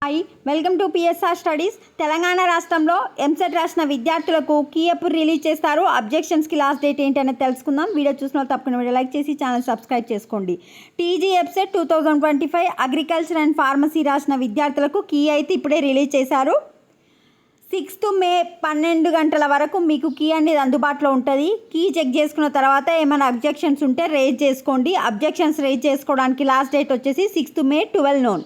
Hi, welcome to PSR studies. Telangana రాష్ట్రంలో ఎంసెట్ రాసిన విద్యార్థులకు కీ ఎప్పుడు రిలీజ్ చేస్తారు, అబ్జెక్షన్స్కి లాస్ట్ డేట్ ఏంటి అనేది తెలుసుకుందాం. వీడియో చూసిన వాళ్ళు తప్పకుండా వీడియో లైక్ చేసి ఛానల్ సబ్స్క్రైబ్ చేసుకోండి. TG EAMCET 2025 agriculture and pharmacy రాసిన విద్యార్థులకు కీ అయితే ఇప్పుడే రిలీజ్ చేశారు. 6 మే 12 గంటల వరకు మీకు కీ అనేది అందుబాటులో ఉంటుంది. కీ చెక్ చేసుకున్న తర్వాత ఏమైనా అబ్జెక్షన్స్ ఉంటే రేజ్ చేసుకోండి. అబ్జెక్షన్స్ రేజ్ చేసుకోవడానికి లాస్ట్ డేట్ వచ్చేసి 6 మే 12 noon.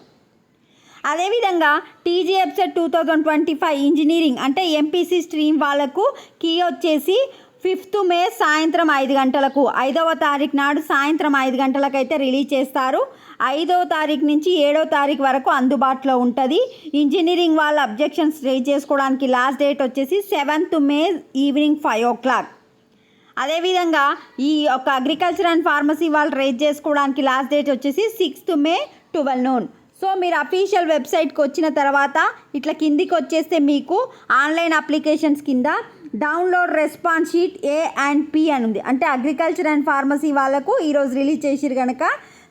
అదేవిధంగా టీజీ ఎంసెట్ 2025 ఇంజనీరింగ్ అంటే ఎంపీసీ స్ట్రీమ్ వాళ్ళకు కీ వచ్చేసి 5th మే సాయంత్రం 5 గంటలకు 5వ తారీఖు నాడు సాయంత్రం 5 గంటలకు అయితే రిలీజ్ చేస్తారు. 5వ తారీఖు నుంచి 7వ తారీఖు వరకు అందుబాటులో ఉంటుంది. ఇంజనీరింగ్ వాళ్ళ అబ్జెక్షన్స్ రేజ్ చేసుకోవడానికి లాస్ట్ డేట్ వచ్చేసి 7th మే ఈవినింగ్ 5 o'clock. అదేవిధంగా ఈ ఒక అగ్రికల్చర్ అండ్ ఫార్మసీ వాళ్ళు రేజ్ చేసుకోవడానికి లాస్ట్ డేట్ వచ్చేసి 6th మే 12 noon. సో మీరు అఫీషియల్ వెబ్సైట్కి వచ్చిన తర్వాత ఇట్లా కిందికి వచ్చేస్తే మీకు ఆన్లైన్ అప్లికేషన్స్ కింద download response sheet A and P అని ఉంది. అంటే అగ్రికల్చర్ అండ్ ఫార్మసీ వాళ్ళకు ఈరోజు రిలీజ్ చేసిరు కనుక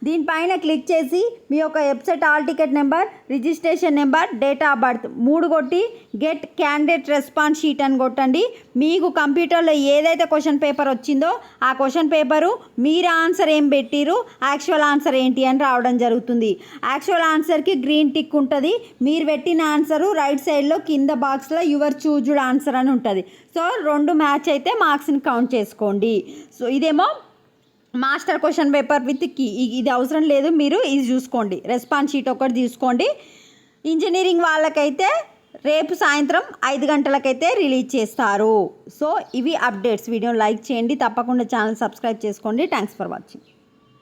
దీనిపైన క్లిక్ చేసి మీ యొక్క website all ticket number, registration number, date of birth 3 కొట్టి గెట్ క్యాండిడేట్ రెస్పాన్స్ షీట్ అని కొట్టండి. మీకు కంప్యూటర్లో ఏదైతే క్వశ్చన్ పేపర్ వచ్చిందో ఆ క్వశ్చన్ పేపరు మీరు ఆన్సర్ ఏం పెట్టిరు, యాక్చువల్ ఆన్సర్ ఏంటి అని రావడం జరుగుతుంది. యాక్చువల్ ఆన్సర్కి గ్రీన్ టిక్ ఉంటుంది. మీరు పెట్టిన ఆన్సరు రైట్ సైడ్లో కింద బాక్స్లో యువర్ చూజ్డ్ ఆన్సర్ అని ఉంటుంది. సో 2 మ్యాచ్ అయితే మార్క్స్ని కౌంట్ చేసుకోండి. సో ఇదేమో master question paper with key, ఇది అవసరం లేదు, మీరు ఇది చూసుకోండి. రెస్పాన్స్ షీట్ ఒకటి తీసుకోండి. ఇంజనీరింగ్ వాళ్ళకైతే రేపు సాయంత్రం 5 గంటలకైతే రిలీజ్ చేస్తారు. సో ఇవి అప్డేట్స్. వీడియోని లైక్ చేయండి, తప్పకుండా ఛానల్ సబ్స్క్రైబ్ చేసుకోండి. Thanks for watching.